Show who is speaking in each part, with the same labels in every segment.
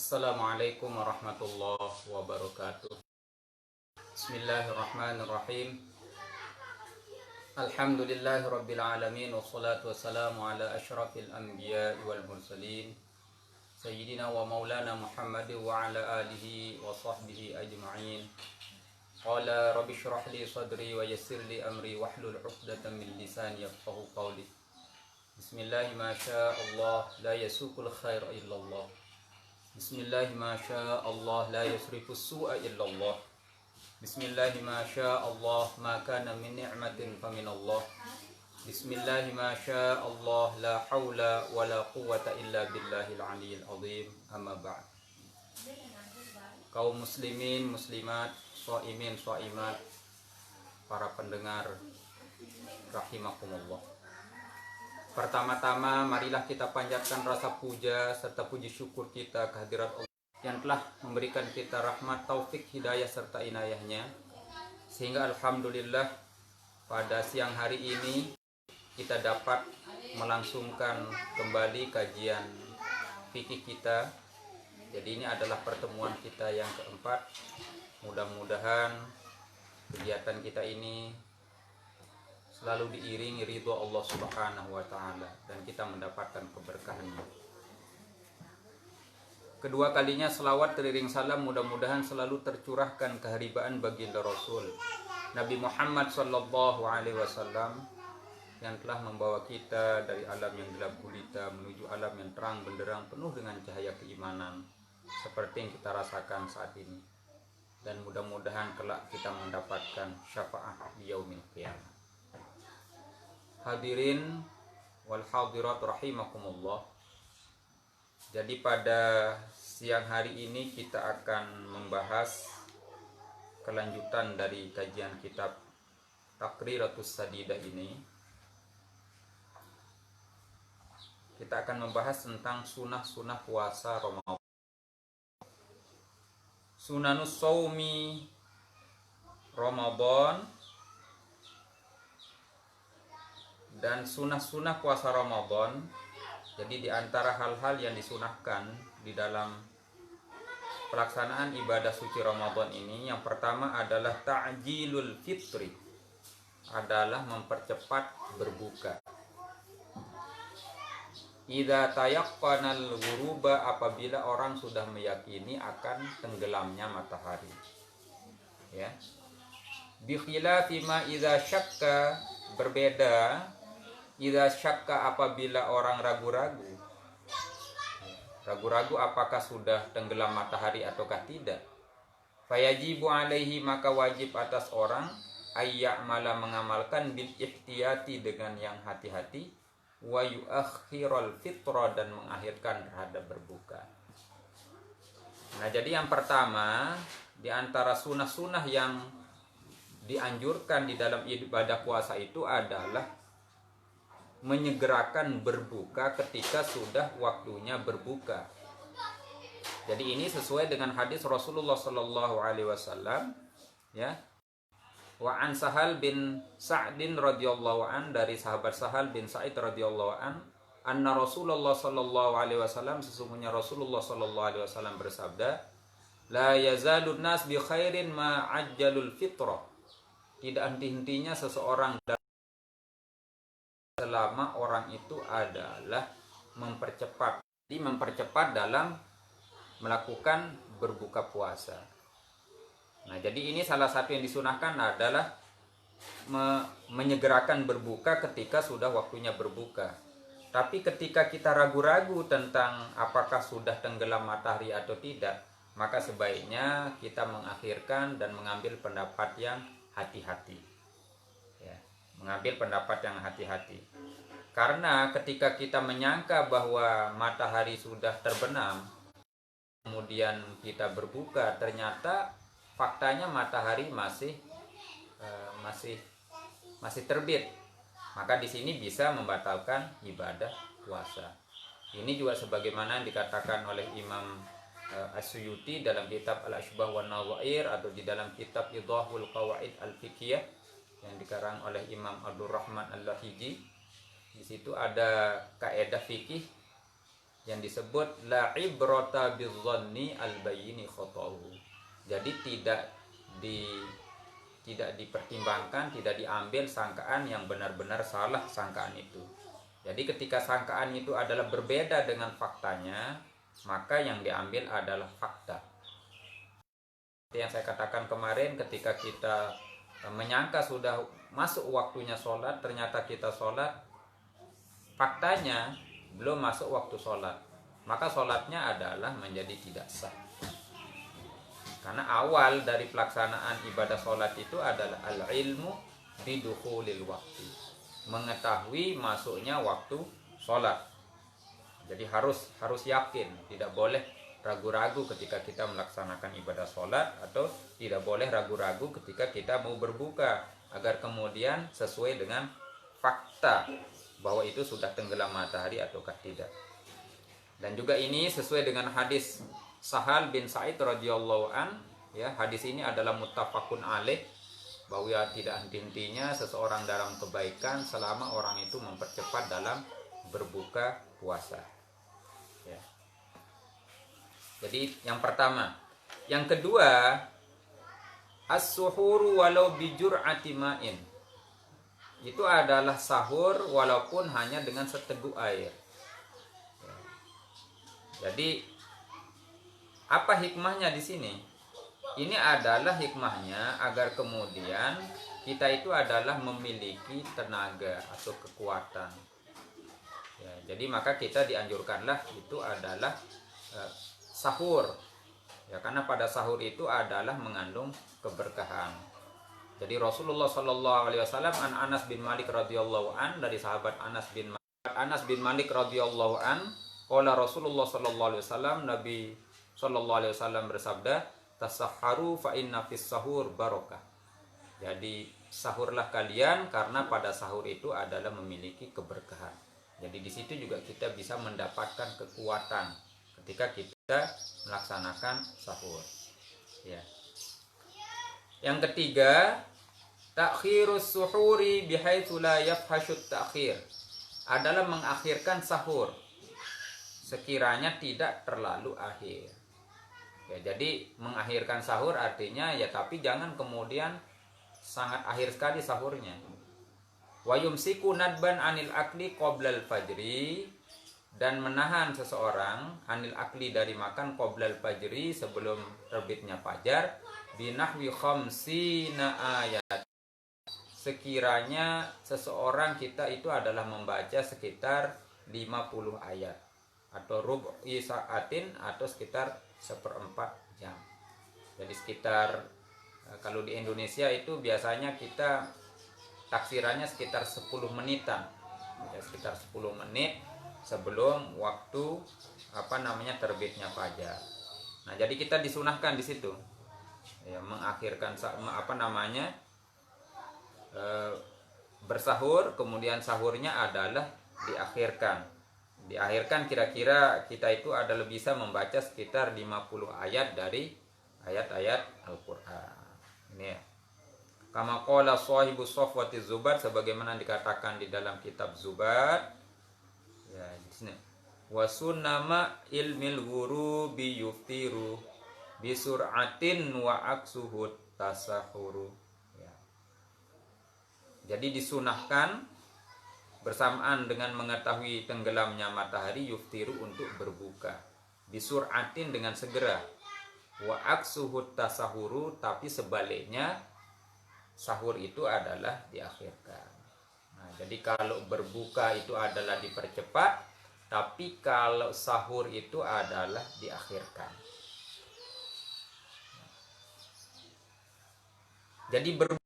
Speaker 1: Assalamualaikum warahmatullahi wabarakatuh. Bismillahirrahmanirrahim. Alhamdulillahi rabbil alamin. Wassalatu wassalamu ala asyrafil anbiya wal mursalin Sayyidina wa maulana Muhammad wa ala alihi wa sahbihi ajma'in. Qala rabbi syrah li sadri wa yassir li amri wahlul 'uqdatam min lisani yafqahu qawli. Bismillahi ma syaa Allah la yasuqul khair illallah. Bismillahi ma syaa Allah la yasrifus su'a illallah. Bismillahi ma syaa Allah ma kana min ni'matin famin Allah. Bismillahi ma syaa Allah la haula wa la quwwata illa billahil aliyyil azim. Amma ba'd. Kaum muslimin, muslimat, shaimin, shaimat, para pendengar rahimakumullah. Pertama-tama marilah kita panjatkan rasa puja serta puji syukur kita kehadirat Allah yang telah memberikan kita rahmat, taufik, hidayah serta inayahnya, sehingga alhamdulillah pada siang hari ini kita dapat melangsungkan kembali kajian fikih kita. Jadi ini adalah pertemuan kita yang keempat. Mudah-mudahan kegiatan kita ini selalu diiringi ridho Allah Subhanahu wa Ta'ala dan kita mendapatkan keberkahannya. Kedua kalinya selawat teriring salam mudah-mudahan selalu tercurahkan keharibaan baginda Rasul Nabi Muhammad sallallahu alaihi wasallam yang telah membawa kita dari alam yang gelap gulita menuju alam yang terang benderang penuh dengan cahaya keimanan seperti yang kita rasakan saat ini, dan mudah-mudahan kelak kita mendapatkan syafaat di yaumil qiyamah. Hadirin wal hadirat rahimakumullah. Jadi pada siang hari ini kita akan membahas kelanjutan dari kajian kitab Taqriratus Sadidah ini. Kita akan membahas tentang sunah-sunah puasa Ramadan. Sunanus Shaumi Ramadan dan sunah-sunah puasa Ramadan. Jadi di antara hal-hal yang disunahkan di dalam pelaksanaan ibadah suci Ramadan ini, yang pertama adalah ta'jilul fitri, adalah mempercepat berbuka. Idza tayaqqanal ghuruba, apabila orang sudah meyakini akan tenggelamnya matahari. Ya. Bi khilafi ma idza syakka, berbeda idza syakka apabila orang ragu-ragu apakah sudah tenggelam matahari ataukah tidak. Fayajibu alaihi, maka wajib atas orang ayya'mala, mengamalkan bil ihtiyati, dengan yang hati-hati, wa yu'akhiral fitra, dan mengakhirkan terhadap berbuka. Nah, jadi yang pertama di antara sunah-sunah yang dianjurkan di dalam ibadah puasa itu adalah menyegerakan berbuka ketika sudah waktunya berbuka. Jadi ini sesuai dengan hadis Rasulullah sallallahu alaihi wasallam, ya. Wa an Sahal bin Sa'din radhiyallahu an, dari sahabat Sahal bin Sa'id radhiyallahu an, anna Rasulullah sallallahu alaihi wasallam, sesungguhnya Rasulullah sallallahu alaihi wasallam bersabda, la yazalun nas bi khairin ma ajjalul fitrah. Tidak henti-hentinya seseorang selama orang itu adalah mempercepat. Jadi mempercepat dalam melakukan berbuka puasa. Nah, jadi ini salah satu yang disunahkan adalah menyegerakan berbuka ketika sudah waktunya berbuka. Tapi ketika kita ragu-ragu tentang apakah sudah tenggelam matahari atau tidak, maka sebaiknya kita mengakhirkan dan mengambil pendapat yang hati-hati. Ya, mengambil pendapat yang hati-hati. Karena ketika kita menyangka bahwa matahari sudah terbenam, kemudian kita berbuka, ternyata faktanya matahari masih terbit, maka di sini bisa membatalkan ibadah puasa. Ini juga sebagaimana dikatakan oleh Imam As-Suyuti dalam kitab Al-Ashbah wan Nadhair, atau di dalam kitab Idahul Qawaid Al-Fiqhiyah yang dikarang oleh Imam Abdurrahman Al-Lahiji. Di situ ada kaidah fikih yang disebut la ibrata bidzanni al-bayini khata'uhu. Jadi tidak dipertimbangkan, tidak diambil sangkaan yang benar-benar salah sangkaan itu. Jadi ketika sangkaan itu adalah berbeda dengan faktanya, maka yang diambil adalah fakta. Seperti yang saya katakan kemarin, ketika kita menyangka sudah masuk waktunya sholat, ternyata kita sholat, faktanya belum masuk waktu sholat, maka sholatnya adalah menjadi tidak sah. Karena awal dari pelaksanaan ibadah sholat itu adalah al-ilmu bidukhulil waktu, mengetahui masuknya waktu sholat. Jadi harus yakin, tidak boleh ragu-ragu ketika kita melaksanakan ibadah sholat, atau tidak boleh ragu-ragu ketika kita mau berbuka, agar kemudian sesuai dengan fakta bahwa itu sudah tenggelam matahari ataukah tidak. Dan juga ini sesuai dengan hadis Sahal bin Sa'id radhiyallahu an, ya, hadis ini adalah muttafaqun alaih, bahwa tidak henti-hentinya seseorang dalam kebaikan selama orang itu mempercepat dalam berbuka puasa. Ya. Jadi yang pertama. Yang kedua, as-suhuru walau bijur'ati ma'in. Itu adalah sahur walaupun hanya dengan seteguk air. Ya. Jadi apa hikmahnya di sini? Ini adalah hikmahnya agar kemudian kita itu adalah memiliki tenaga atau kekuatan. Ya, jadi maka kita dianjurkanlah itu adalah sahur. Ya, karena pada sahur itu adalah mengandung keberkahan. Jadi Rasulullah Shallallahu Alaihi Wasallam an Anas bin Malik radhiyallahu an, dari sahabat Anas bin Malik radhiyallahu an, qala Rasulullah Shallallahu Alaihi Wasallam, Nabi Shallallahu Alaihi Wasallam bersabda, tasahharu fa inna fis sahur barokah. Jadi sahurlah kalian karena pada sahur itu adalah memiliki keberkahan. Jadi di situ juga kita bisa mendapatkan kekuatan ketika kita melaksanakan sahur. Ya. Yang ketiga, takhirus suhuri bihaitsu la yafhashut takhir, adalah mengakhirkan sahur sekiranya tidak terlalu akhir. Ya, jadi mengakhirkan sahur artinya ya, tapi jangan kemudian sangat akhir sekali sahurnya. Wa yumsiku nadban anil akli qoblal fajri, dan menahan seseorang anil akli dari makan qoblal fajri, sebelum terbitnya fajar, binahwi khamsina ayat, sekiranya seseorang kita itu adalah membaca sekitar 50 ayat atau rub'i sa'atin, atau sekitar 1/4 jam. Jadi sekitar, kalau di Indonesia itu biasanya kita taksirannya sekitar 10 menitan. Ya, sekitar 10 menit sebelum waktu terbitnya fajar. Nah, jadi kita disunahkan di situ. Ya, mengakhirkan bersahur, kemudian sahurnya adalah diakhirkan kira-kira kita itu adalah bisa membaca sekitar 50 ayat dari ayat-ayat Al-Qur'an. Ini ya. Kama qala sahibu Safwati Zubad, sebagaimana dikatakan di dalam kitab Zubad. Ya, di sini. Wa sunnama ilmil ghurubi yuftiru bi sur'atin wa aksuhu tasahuru. Ya. Jadi disunahkan bersamaan dengan mengetahui tenggelamnya matahari, yuftiru, untuk berbuka, bisur'atin, dengan segera, wa aksuhut tasahuru, tapi sebaliknya sahur itu adalah diakhirkan. Nah, jadi kalau berbuka itu adalah dipercepat, tapi kalau sahur itu adalah diakhirkan. Jadi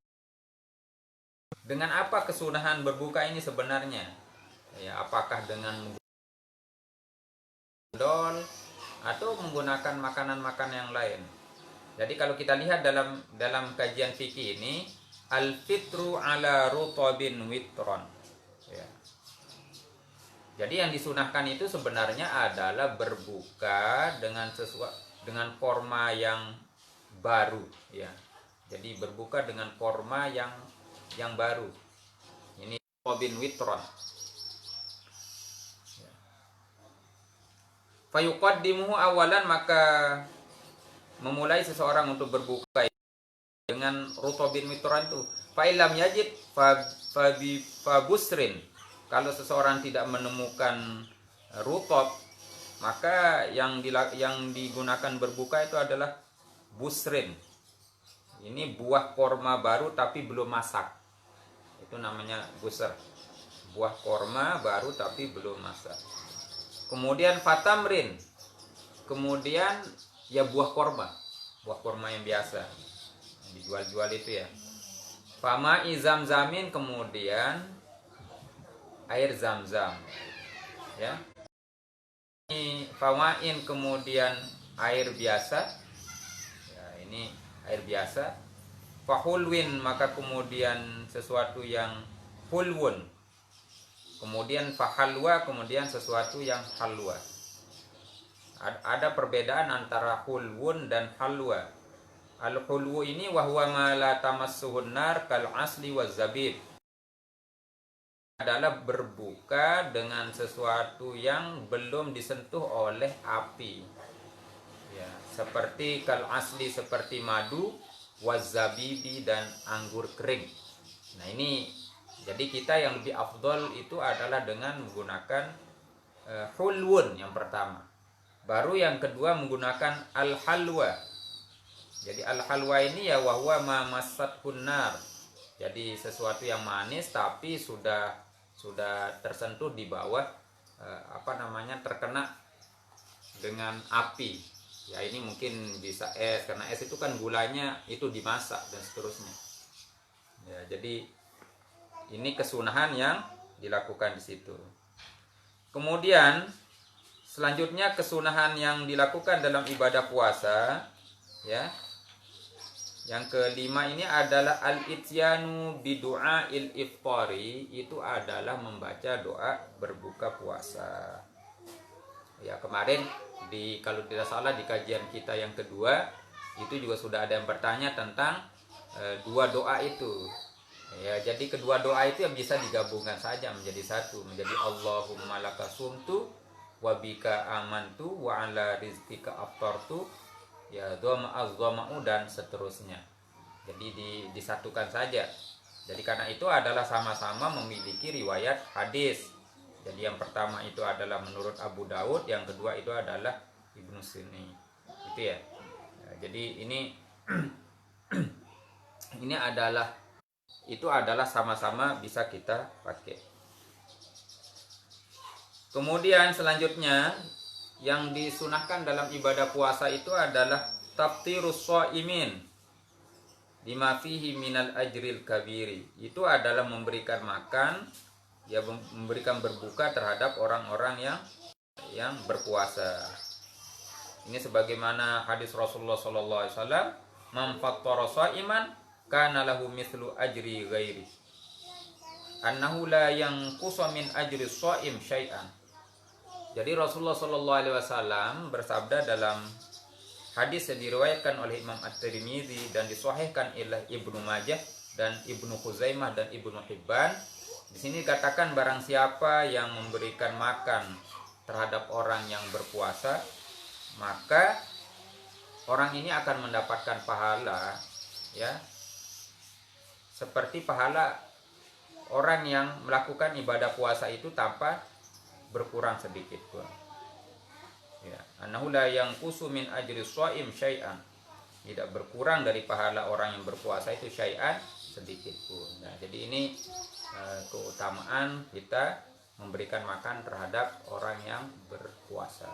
Speaker 1: dengan apa kesunahan berbuka ini sebenarnya? Ya, apakah dengan dol atau menggunakan makanan-makanan yang lain? Jadi kalau kita lihat dalam kajian fikih ini, al-fitru ala rutabin witron. Ya. Jadi yang disunahkan itu sebenarnya adalah berbuka dengan forma yang baru, ya. Jadi berbuka dengan forma yang baru. Ini rutabin witron. Ya. Fayuqaddimuhu awalan, maka memulai seseorang untuk berbuka dengan rutobin mitran itu. Fa'ilam yajid fabusrin. Kalau seseorang tidak menemukan rutob, maka yang digunakan berbuka itu adalah busrin. Ini buah korma baru tapi belum masak. Itu namanya busr. Buah korma baru tapi belum masak. Kemudian fatamrin. Kemudian ya buah korma. Buah korma yang biasa. Yang dijual-jual itu ya. Fama izamzamin, kemudian air zam-zam. Ya. Ini famain, kemudian air biasa. Ya, ini air biasa. Fahulwin, maka kemudian sesuatu yang hulwun. Kemudian fahalwa, kemudian sesuatu yang halwa. Ada perbedaan antara hulwun dan halwa. Al-hulwu ini wahwa ma la tamassuhun nar kal asli waz zabib. Adalah berbuka dengan sesuatu yang belum disentuh oleh api. Ya, seperti kal asli, seperti madu, waz zabibi, dan anggur kering. Nah, ini jadi kita yang lebih afdol itu adalah dengan menggunakan hulwun yang pertama. Baru yang kedua menggunakan al-halwa. Jadi al-halwa ini ya wahwa ma massathun nar. Jadi sesuatu yang manis tapi sudah tersentuh di bawah terkena dengan api. Ya, ini mungkin bisa es, karena es itu kan gulanya itu dimasak dan seterusnya. Ya, jadi ini kesunahan yang dilakukan di situ. Kemudian selanjutnya kesunahan yang dilakukan dalam ibadah puasa, ya. Yang kelima ini adalah al-ityanu bidu'ail iftari, itu adalah membaca doa berbuka puasa. Ya, kemarin kalau tidak salah di kajian kita yang kedua itu juga sudah ada yang bertanya tentang dua doa itu. Ya, jadi kedua doa itu yang bisa digabungkan saja menjadi satu, menjadi Allahumma laka sumtu wa bika amantu wa ala rizqika aftartu, ya dhama'u dan seterusnya. Jadi disatukan saja. Jadi karena itu adalah sama-sama memiliki riwayat hadis. Jadi yang pertama itu adalah menurut Abu Daud, yang kedua itu adalah Ibnu Sunni. Itu ya. Jadi ini ini adalah sama-sama bisa kita pakai. Kemudian selanjutnya yang disunahkan dalam ibadah puasa itu adalah taftirus shaimin lima fihi minal ajril kabiri. Itu adalah memberikan makan, ya, memberikan berbuka terhadap orang-orang yang berpuasa. Ini sebagaimana hadis Rasulullah sallallahu alaihi wasallam, "Man fattara shaiman kana lahu mithlu ajri ghairi. Annahu la yanqusu min ajri shaim syai'an." Jadi Rasulullah sallallahu alaihi wasallam bersabda dalam hadis yang diriwayatkan oleh Imam At-Tirmidzi dan disahihkan oleh Ibnu Majah dan Ibnu Khuzaimah dan Ibnu Hibban. Di sini dikatakan barang siapa yang memberikan makan terhadap orang yang berpuasa, maka orang ini akan mendapatkan pahala, ya, seperti pahala orang yang melakukan ibadah puasa itu tanpa berkurang sedikit pun. Ya, annahu la yanqusu min ajri shaim syai'an. Tidak berkurang dari pahala orang yang berpuasa itu syai'an, sedikit pun. Nah, jadi ini keutamaan kita memberikan makan terhadap orang yang berpuasa.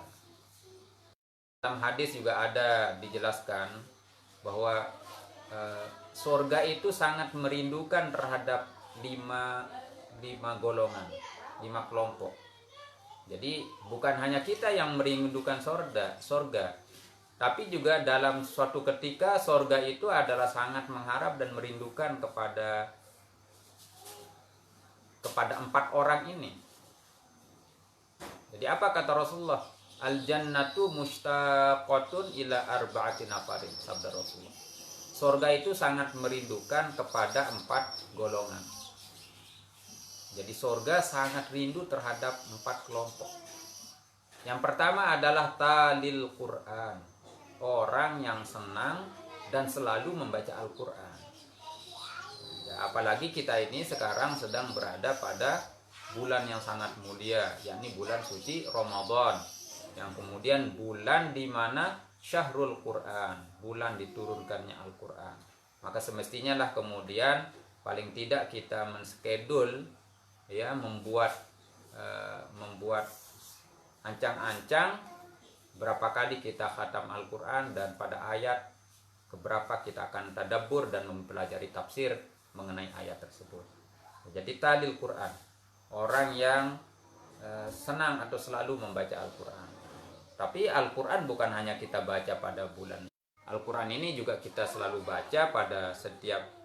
Speaker 1: Dalam hadis juga ada dijelaskan bahwa surga itu sangat merindukan terhadap lima golongan, 5 kelompok. Jadi bukan hanya kita yang merindukan surga, tapi juga dalam suatu ketika surga itu adalah sangat mengharap dan merindukan kepada 4 orang ini. Jadi apa kata Rasulullah? Al-jannatu mushtaqatun ila arba'ati nafarin, sabda Rasulullah. Surga itu sangat merindukan kepada 4 golongan. Jadi surga sangat rindu terhadap 4 kelompok. Yang pertama adalah talil Quran, orang yang senang dan selalu membaca Al-Quran. Ya, apalagi kita ini sekarang sedang berada pada bulan yang sangat mulia, yakni bulan suci Ramadan, yang kemudian bulan di mana Syahrul Quran, bulan diturunkannya Al-Quran. Maka semestinya lah kemudian paling tidak kita menskedul, ya, membuat ancang-ancang berapa kali kita khatam Al-Quran dan pada ayat keberapa kita akan tadabbur dan mempelajari tafsir mengenai ayat tersebut. Jadi talil Quran, orang yang senang atau selalu membaca Al-Quran. Tapi Al-Quran bukan hanya kita baca pada bulan. Al-Quran ini juga kita selalu baca pada setiap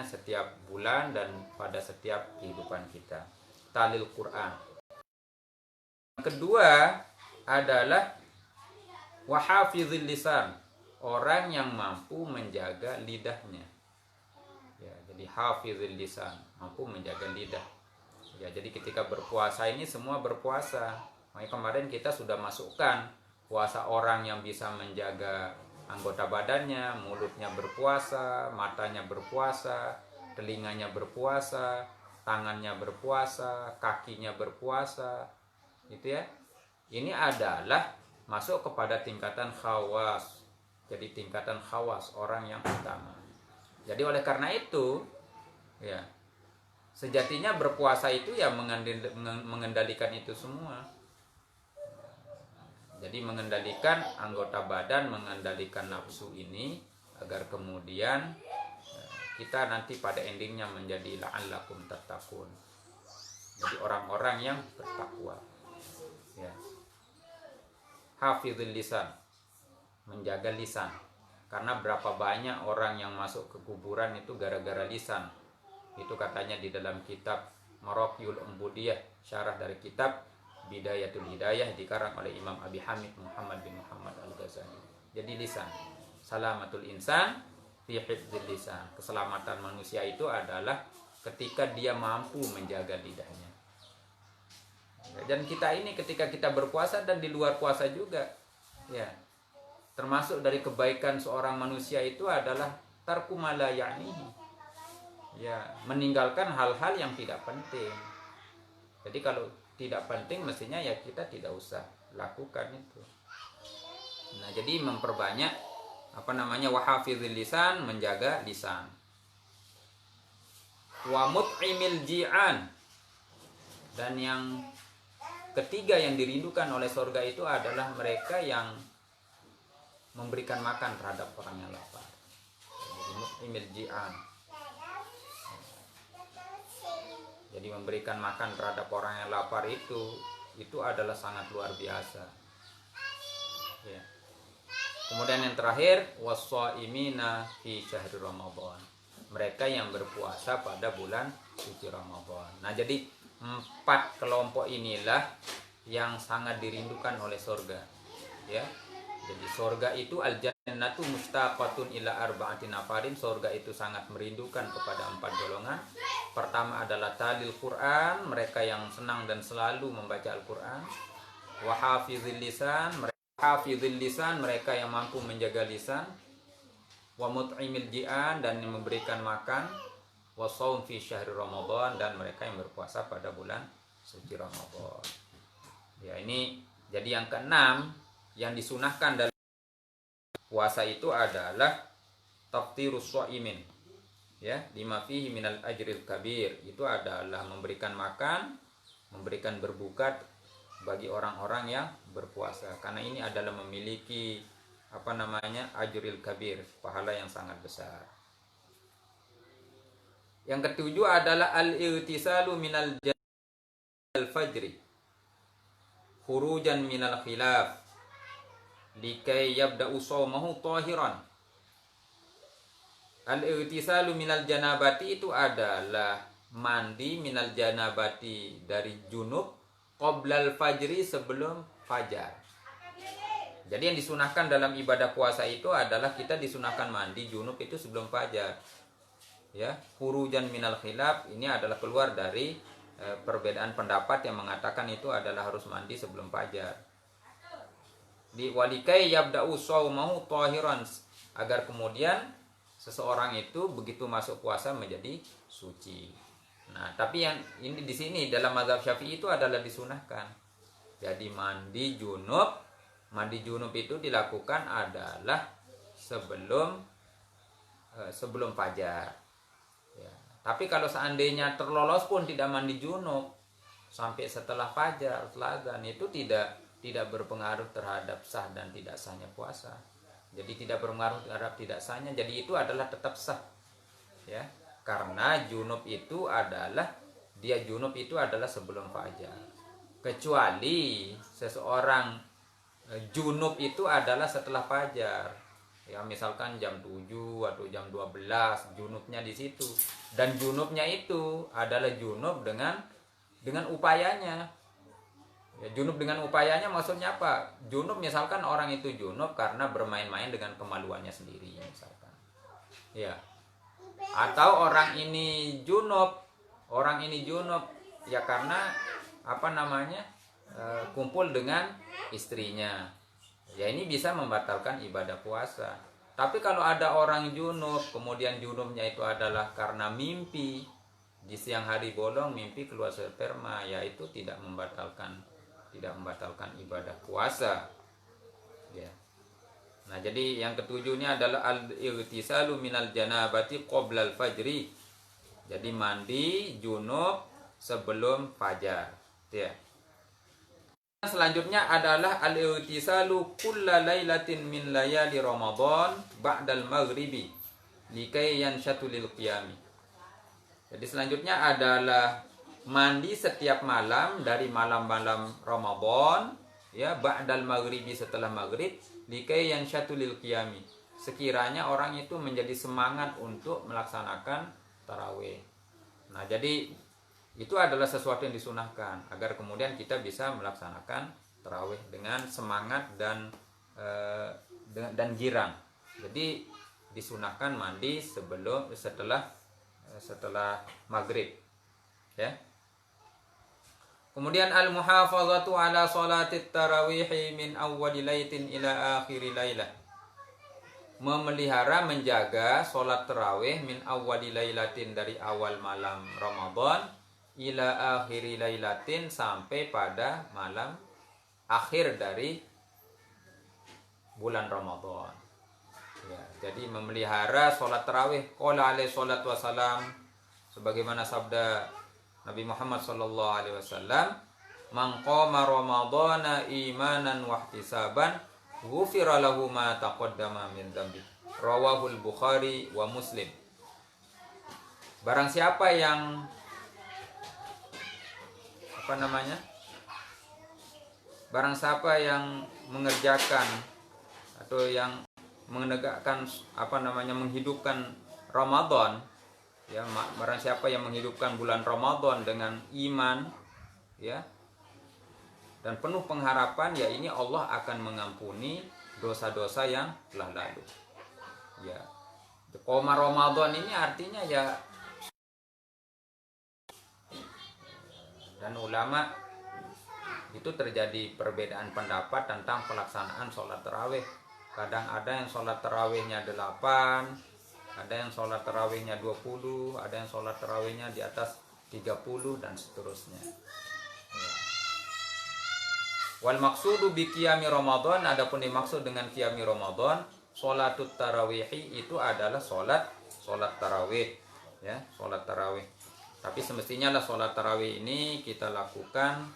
Speaker 1: setiap bulan dan pada setiap kehidupan kita. Talil Quran. Kedua adalah wahafizil lisan, orang yang mampu menjaga lidahnya. Ya, jadi hafizil lisan, mampu menjaga lidah. Ya, jadi ketika berpuasa ini semua berpuasa. Makanya kemarin kita sudah masukkan puasa orang yang bisa menjaga anggota badannya, mulutnya berpuasa, matanya berpuasa, telinganya berpuasa, tangannya berpuasa, kakinya berpuasa. Gitu ya. Ini adalah masuk kepada tingkatan khawas. Jadi tingkatan khawas, orang yang utama. Jadi oleh karena itu, ya, sejatinya berpuasa itu ya mengendalikan itu semua. Jadi mengendalikan anggota badan, mengendalikan nafsu ini agar kemudian kita nanti pada endingnya menjadi la'allakum tattaqun. Jadi orang-orang yang bertakwa. Ya. Hafizul lisan, menjaga lisan. Karena berapa banyak orang yang masuk ke kuburan itu gara-gara lisan. Itu katanya di dalam kitab Maraqiyul Umbudiyah, syarah dari kitab Bidayatul Hidayah dikarang oleh Imam Abi Hamid Muhammad bin Muhammad Al-Ghazali. Jadi lisan, salamatul insan fi hifdzil lisan. Keselamatan manusia itu adalah ketika dia mampu menjaga lidahnya. Dan kita ini ketika kita berpuasa dan di luar puasa juga, ya, termasuk dari kebaikan seorang manusia itu adalah tarku ma la ya'nihi. Ya, meninggalkan hal-hal yang tidak penting. Jadi kalau tidak penting mestinya ya kita tidak usah lakukan itu. Nah, jadi memperbanyak wahafizil lisan, menjaga lisan. Wa mut'imil ji'an. Dan yang ketiga yang dirindukan oleh surga itu adalah mereka yang memberikan makan terhadap orang yang lapar. Jadi mut'imil ji'an. Jadi memberikan makan terhadap orang yang lapar itu adalah sangat luar biasa. Ya. Kemudian yang terakhir, was-shaimina fi syahri Ramadan. Mereka yang berpuasa pada bulan suci Ramadan. Nah, jadi 4 kelompok inilah yang sangat dirindukan oleh surga. Ya. Jadi surga itu al-jannatu mustaqatun ila arba'ati nafarin. Surga itu sangat merindukan kepada 4 golongan. Pertama adalah talil Quran, mereka yang senang dan selalu membaca Al-Quran. Wa hafizil lisan, mereka yang mampu menjaga lisan. Wa mut'imil ji'an, dan yang memberikan makan. Wa shaum fi syahri Ramadan, dan mereka yang berpuasa pada bulan suci Ramadan. Ya, ini jadi yang keenam yang disunahkan dalam puasa itu adalah taftirus shaimin. Ya, lima fihi minal ajril kabir, itu adalah memberikan makan, memberikan berbuka bagi orang-orang yang berpuasa, karena ini adalah memiliki ajril kabir, pahala yang sangat besar. Yang ketujuh adalah al-i'tisalu minal fajri khurujan minal khilaf likai yabda'u shaumahu tahiran. Al-i'tisalu minal janabati itu adalah mandi minal janabati dari junub qoblal fajri, sebelum fajar. Jadi yang disunahkan dalam ibadah puasa itu adalah kita disunahkan mandi junub itu sebelum fajar. Ya, khurujan minal khilaf, ini adalah keluar dari perbedaan pendapat yang mengatakan itu adalah harus mandi sebelum fajar. Di walikai yabda'u shaumahu tahiran, agar kemudian seseorang itu begitu masuk puasa menjadi suci. Nah, tapi yang ini di sini dalam mazhab Syafi'i itu adalah disunahkan. Jadi mandi junub itu dilakukan adalah sebelum fajar. Ya. Tapi kalau seandainya terlolos pun tidak mandi junub sampai setelah fajar, setelah azan, itu tidak berpengaruh terhadap sah dan tidak sahnya puasa. Jadi tidak berpengaruh terhadap tidak sahnya. Jadi itu adalah tetap sah. Ya. Karena junub itu adalah sebelum fajar. Kecuali seseorang junub itu adalah setelah fajar. Ya, misalkan jam 7 atau jam 12 junubnya di situ. Dan junubnya itu adalah junub dengan upayanya. Ya, junub dengan upayanya maksudnya apa? Junub misalkan orang itu junub karena bermain-main dengan kemaluannya sendiri misalkan. Ya. Atau orang ini junub ya karena kumpul dengan istrinya. Ya, ini bisa membatalkan ibadah puasa. Tapi kalau ada orang junub, kemudian junubnya itu adalah karena mimpi, di siang hari bolong mimpi keluar sperma, ya itu tidak membatalkan ibadah puasa. Ya. Nah, jadi yang ketujuhnya adalah al-ightisalu minal janabati qoblal fajri. Jadi mandi junub sebelum fajar. Ya. Selanjutnya adalah al-ightisalu kulla lailatin min layali Ramadan ba'dal maghribi likai yanshatu lil qiyami. Jadi selanjutnya adalah mandi setiap malam dari malam-malam Ramadan, ya, ba'dal maghribi, setelah maghrib, likai yanshatu lil qiyami. Sekiranya orang itu menjadi semangat untuk melaksanakan tarawih. Nah, jadi itu adalah sesuatu yang disunahkan agar kemudian kita bisa melaksanakan tarawih dengan semangat dan girang. Jadi disunahkan mandi setelah maghrib. Ya. Kemudian al-muhafazatu ala sholatit tarawihi min awwali laitin ila akhiri lailah. Memelihara, menjaga sholat tarawih min awwali lailatin, dari awal malam Ramadan, ila akhiri lailatin, sampai pada malam akhir dari bulan Ramadan. Ya, jadi memelihara sholat tarawih. Qala alaihi salatu wassalam, sebagaimana sabda Nabi Muhammad sallallahu alaihi wasallam, man qama ramadhana imanan wa ihtisaban ghufira lahu ma taqaddama min dzambi. Rawahul Bukhari wa Muslim. Barang siapa yang mengerjakan atau yang menegakkan menghidupkan Ramadan, ya, barang siapa yang menghidupkan bulan Ramadan dengan iman, ya, dan penuh pengharapan, ya, ini Allah akan mengampuni dosa-dosa yang telah lalu. Ya, qoma Ramadan ini artinya, ya, dan ulama itu terjadi perbedaan pendapat tentang pelaksanaan sholat tarawih. Kadang ada yang sholat tarawihnya 8, ada yang sholat tarawihnya 20, ada yang sholat tarawihnya di atas 30, dan seterusnya. Ya. Wal maksudu bi qiyami Ramadan, adapun dimaksud dengan qiyami Ramadan, sholatut tarawihi, itu adalah sholat tarawih, ya, sholat tarawih. Tapi semestinya lah sholat tarawih ini kita lakukan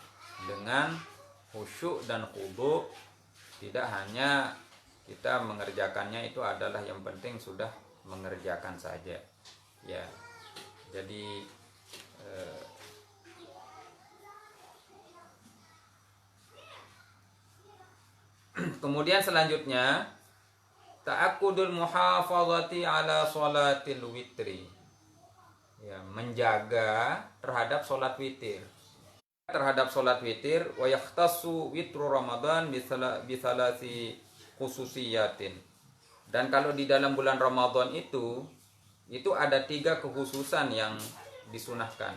Speaker 1: dengan khusyuk dan khudu. Tidak hanya kita mengerjakannya itu adalah yang penting sudah mengerjakan saja. Ya, jadi kemudian selanjutnya ta'akkudul muhafazati ala sholatil witri. Ya, menjaga terhadap sholat witir. Terhadap sholat witir, wa yakhtassu witru Ramadan bisalasi khususiyatin. Dan kalau di dalam bulan Ramadan itu ada 3 kekhususan yang disunahkan.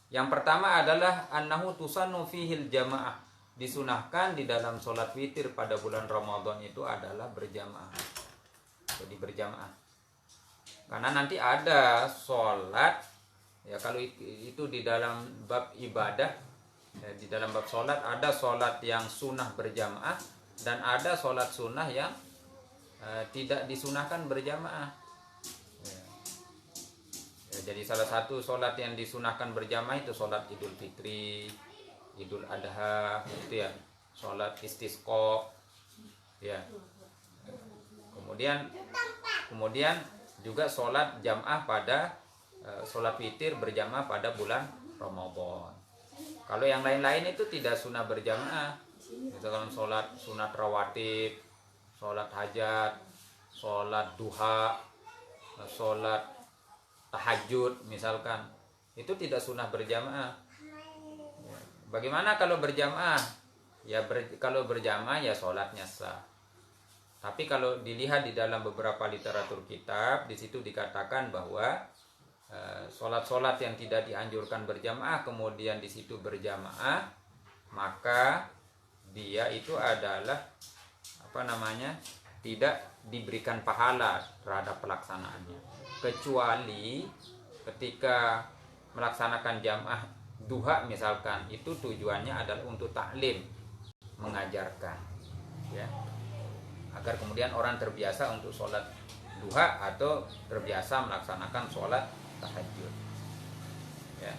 Speaker 1: Yang pertama adalah annahu tusannu fihil jamaah. Disunahkan di dalam sholat witir pada bulan Ramadan itu adalah berjamaah. Jadi berjamaah. Karena nanti ada sholat, ya kalau itu di dalam bab ibadah, ya, di dalam bab sholat ada sholat yang sunnah berjamaah dan ada sholat sunnah yang tidak disunahkan berjamaah. Ya, jadi salah satu sholat yang disunahkan berjamaah itu sholat Idul Fitri, Idul Adha, itu ya, sholat istisqa, ya. Kemudian juga sholat jamaah pada sholat witir berjamaah pada bulan Ramadan. Kalau yang lain-lain itu tidak sunnah berjamaah, misalkan sholat sunat rawatib, sholat hajat, sholat duha, sholat tahajud misalkan, itu tidak sunnah berjamaah. Bagaimana kalau berjamaah? Ya kalau berjamaah ya sholatnya sah. Tapi kalau dilihat di dalam beberapa literatur kitab, di situ dikatakan bahwa sholat-sholat yang tidak dianjurkan berjamaah kemudian di situ berjamaah, maka dia itu adalah tidak diberikan pahala terhadap pelaksanaannya, kecuali ketika melaksanakan jamaah duha misalkan, itu tujuannya adalah untuk taklim, mengajarkan, ya, agar kemudian orang terbiasa untuk sholat duha atau terbiasa melaksanakan sholat tahajud, ya.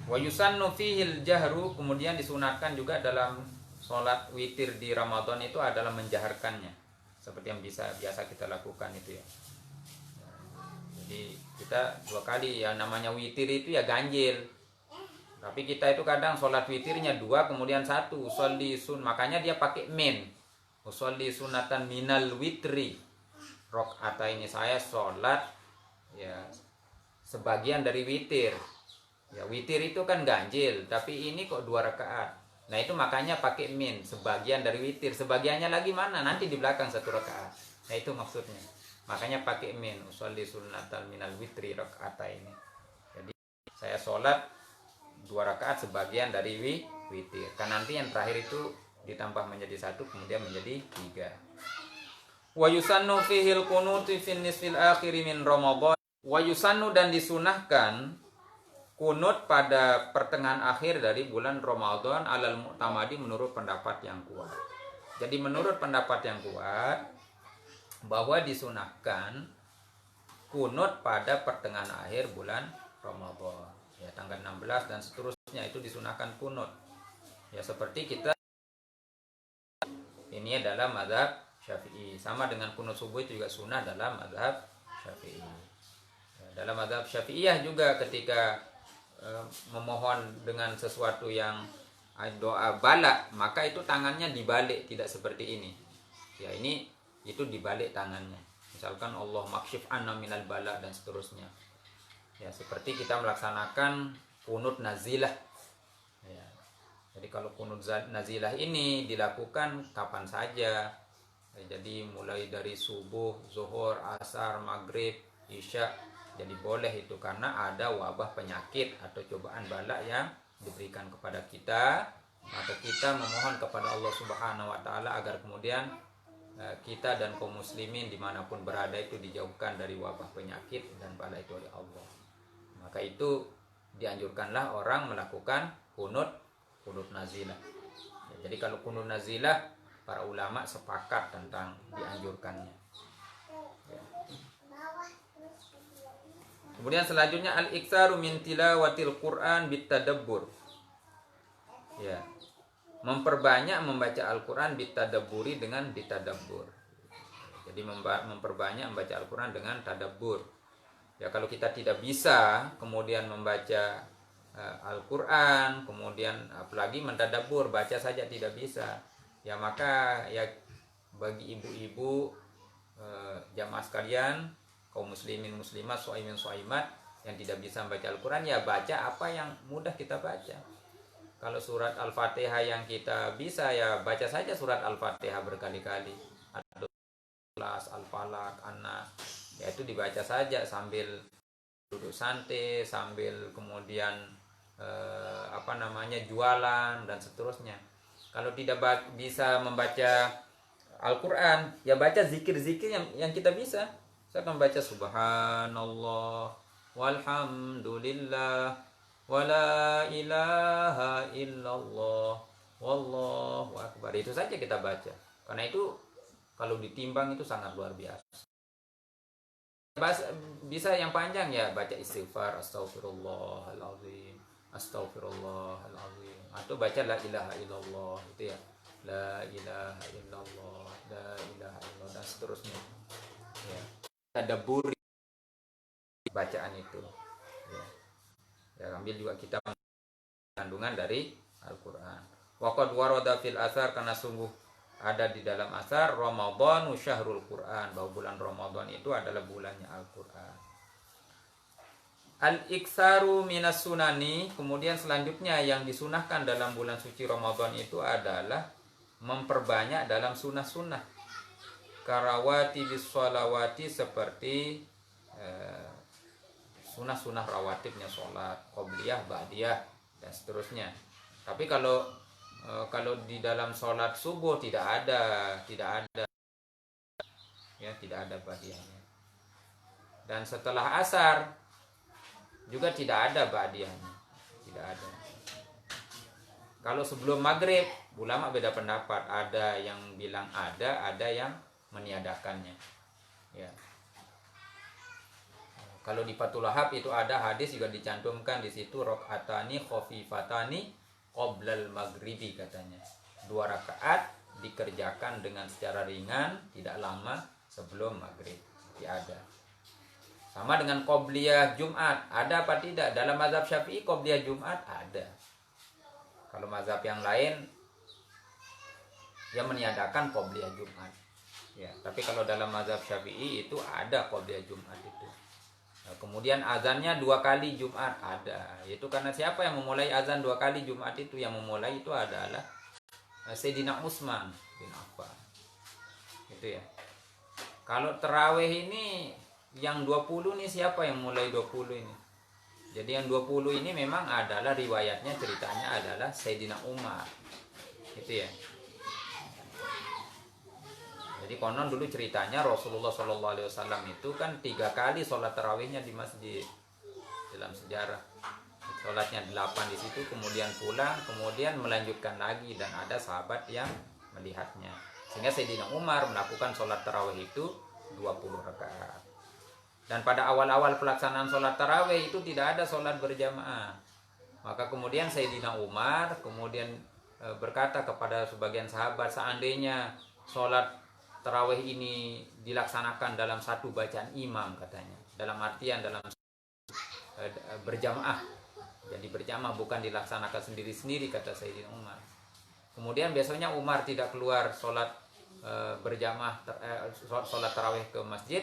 Speaker 1: Wa yusannu fihil jahru, kemudian disunatkan juga dalam sholat witir di Ramadan itu adalah menjaharkannya, seperti yang biasa kita lakukan itu, ya. Jadi kita 2 kali, ya, namanya witir itu ya ganjil. Tapi kita itu kadang sholat witirnya 2 kemudian 1 usolli sun, makanya dia pakai min. Usolli sunatan minal witri. Rok'ata ini saya sholat, ya, sebagian dari witir. Ya, witir itu kan ganjil, tapi ini kok 2 rakaat. Nah itu makanya pakai min, sebagian dari witir. Sebagiannya lagi mana? Nanti di belakang 1 rakaat. Nah itu maksudnya. Makanya pakai min, usolli sunatan minal witri rok'ata ini. Jadi saya sholat 2 rakaat sebagian dari witir. Kan nanti yang terakhir itu ditambah menjadi 1 kemudian menjadi 3. Wa yusannu fihil qunuti fin nisfil akhiri min Ramadan. Wa yusannu, dan disunahkan kunut pada pertengahan akhir dari bulan Ramadan alal mu'tamadi, menurut pendapat yang kuat. Jadi menurut pendapat yang kuat bahwa disunahkan kunut pada pertengahan akhir bulan Ramadan, ya, tanggal 16 dan seterusnya itu disunahkan kunut. Ya seperti kita ini adalah mazhab Syafi'i, sama dengan kunut subuh itu juga sunnah dalam mazhab Syafi'i. Ya, dalam mazhab Syafi'iyah juga ketika memohon dengan sesuatu yang doa bala, maka itu tangannya dibalik, tidak seperti ini. Ya ini itu dibalik tangannya. Misalkan Allah makshif anna minal bala dan seterusnya. Ya seperti kita melaksanakan kunut nazilah. Ya. Jadi kalau kunut nazilah ini dilakukan kapan saja. Ya, jadi mulai dari subuh, zuhur, asar, maghrib, isya. Jadi boleh itu karena ada wabah penyakit atau cobaan bala yang diberikan kepada kita. Maka kita memohon kepada Allah Subhanahu wa Ta'ala agar kemudian kita dan kaum muslimin dimanapun berada itu dijauhkan dari wabah penyakit dan bala itu oleh Allah. Maka itu dianjurkanlah orang melakukan kunut nazilah. Ya, jadi kalau kunut nazilah para ulama sepakat tentang dianjurkannya. Ya. Kemudian selanjutnya al-iktsaru min tilawatil Quran bitadabbur. Ya. Memperbanyak membaca Al-Quran bitadabburi, dengan ditadabbur. Jadi memperbanyak membaca Al-Quran dengan tadabbur. Ya kalau kita tidak bisa kemudian membaca Al-Quran, kemudian apalagi mentadabbur, baca saja tidak bisa, ya maka ya bagi ibu-ibu jamaah sekalian, kaum muslimin muslimat, shaimin shaimat yang tidak bisa membaca Al-Quran, ya baca apa yang mudah kita baca. Kalau surat Al-Fatihah yang kita bisa, ya baca saja surat Al-Fatihah berkali-kali. Atau Al-Falaq, An-Nas, ya itu dibaca saja sambil duduk santai sambil kemudian jualan dan seterusnya. Kalau tidak bisa membaca Al-Quran, ya baca zikir-zikir yang kita bisa. Saya akan baca subhanallah walhamdulillah wala ilaha illallah wallahu akbar. Itu saja kita baca. Karena itu kalau ditimbang itu sangat luar biasa. Bisa yang panjang ya baca istighfar astagfirullahaladzim astagfirullahaladzim, atau baca la ilaha illallah, itu ya, la ilaha illallah, la ilaha illallah, dan seterusnya ya. Tadabburi bacaan itu ya, ambil juga kita kandungan dari Al-Quran. Waqad warada fil asar, karena sungguh ada di dalam asar, Ramadhanu syahrul Quran, bahwa bulan Ramadan itu adalah bulannya Al-Quran. Al-iksaru minas sunani, kemudian selanjutnya yang disunahkan dalam bulan suci Ramadan itu adalah memperbanyak dalam sunnah-sunnah. Karawati bisolawati, seperti sunnah-sunnah rawatibnya, sholat qobliyah, ba'diyah, dan seterusnya. Tapi kalau di dalam sholat subuh tidak ada ya, tidak ada ba'diyahnya. Dan setelah asar juga tidak ada ba'diyahnya, tidak ada. Kalau sebelum maghrib, ulama beda pendapat, ada yang bilang ada yang meniadakannya ya. Kalau di Fathul Wahhab itu ada hadis juga dicantumkan di situ, rakaatani khafifatani qoblal maghribi, katanya 2 rakaat dikerjakan dengan secara ringan, tidak lama sebelum maghrib. Ada. Sama dengan qobliyah Jumat, ada apa tidak? Dalam mazhab Syafi'i qobliyah Jumat ada. Kalau mazhab yang lain yang meniadakan qobliyah Jumat ya, tapi kalau dalam mazhab Syafi'i itu ada qobliyah Jumat itu. Nah, kemudian azannya 2 kali Jumat ada. Itu karena siapa yang memulai azan 2 kali Jumat itu? Yang memulai itu adalah Sayyidina Utsman bin Affan. Itu ya. Kalau tarawih ini yang 20 nih, siapa yang mulai 20 ini? Jadi yang 20 ini memang adalah riwayatnya, ceritanya adalah Sayyidina Umar. Itu ya. Jadi konon dulu ceritanya Rasulullah SAW itu kan 3 kali sholat tarawihnya di masjid dalam sejarah. Sholatnya 8 di situ, kemudian pulang, kemudian melanjutkan lagi, dan ada sahabat yang melihatnya. Sehingga Sayyidina Umar melakukan sholat tarawih itu 20 rakaat. Dan pada awal-awal pelaksanaan sholat tarawih itu tidak ada sholat berjamaah. Maka kemudian Sayyidina Umar kemudian berkata kepada sebagian sahabat, seandainya sholat tarawih ini dilaksanakan dalam satu bacaan imam, katanya, dalam artian dalam berjamaah, jadi berjamaah, bukan dilaksanakan sendiri-sendiri, kata Sayyidina Umar. Kemudian biasanya Umar tidak keluar sholat berjamaah, sholat tarawih ke masjid.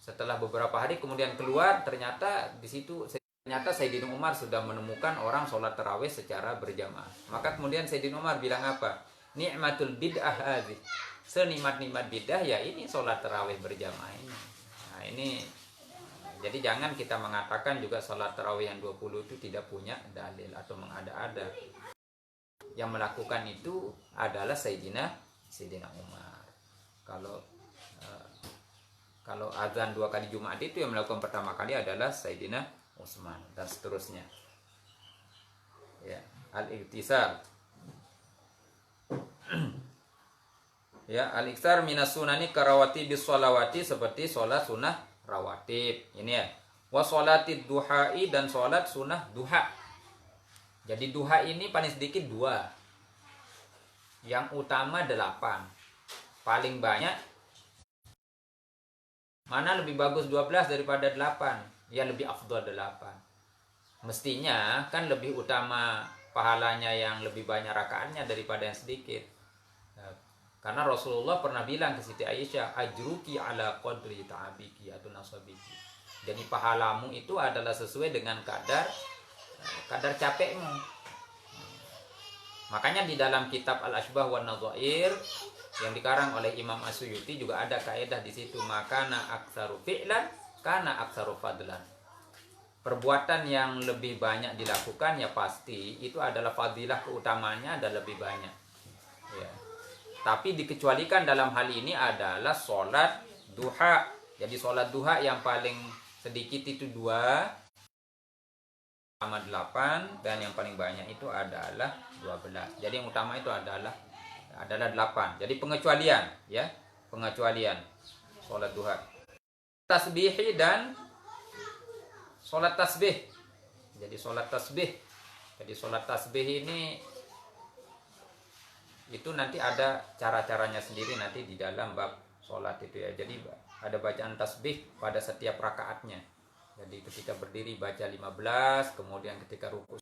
Speaker 1: Setelah beberapa hari kemudian keluar, ternyata di situ Sayyidina Umar sudah menemukan orang sholat tarawih secara berjamaah. Maka kemudian Sayyidina Umar bilang apa? Ni'matul bid'ah hadhi. Senikmat-nikmat bidah ya ini sholat tarawih berjamaah ini. Nah ini, jadi jangan kita mengatakan juga sholat tarawih yang 20 itu tidak punya dalil atau mengada-ada. Yang melakukan itu adalah Sayyidina Umar. Kalau azan 2 kali Jumat itu yang melakukan pertama kali adalah Sayyidina Utsman, dan seterusnya. Ya, al-iktisar. Ya, al-iktsar minas sunani karawati bis sholawati, seperti sholat sunnah rawatib. Ini ya. Wa sholatid duha'i, dan sholat sunnah duha. Jadi duha ini paling sedikit 2. Yang utama 8. Paling banyak, mana lebih bagus 12 daripada 8? Ya lebih afdal 8. Mestinya kan lebih utama pahalanya yang lebih banyak rakaatnya daripada yang sedikit. Karena Rasulullah pernah bilang ke Siti Aisyah, ajruki ala qadri ta'abiki atau nasabiki. Jadi pahalamu itu adalah sesuai dengan kadar capekmu. Makanya di dalam kitab Al-Ashbah wan Nadhair yang dikarang oleh Imam As-Suyuti juga ada kaidah di situ, makana aktsaru fi'lan kana aktsaru fadlan. perbuatan yang lebih banyak dilakukan ya pasti itu adalah fadilah, keutamanya ada lebih banyak ya. Tapi dikecualikan dalam hal ini adalah sholat duha. Jadi sholat duha yang paling sedikit itu 2 sama 8, dan yang paling banyak itu adalah 12. Jadi yang utama itu adalah 8. Jadi pengecualian ya, pengecualian sholat duha. Tasbih dan sholat tasbih. Jadi sholat tasbih. Jadi sholat tasbih ini itu nanti ada cara-caranya sendiri nanti di dalam bab sholat itu ya. Jadi ada bacaan tasbih pada setiap rakaatnya. Jadi ketika berdiri baca 15, kemudian ketika ruku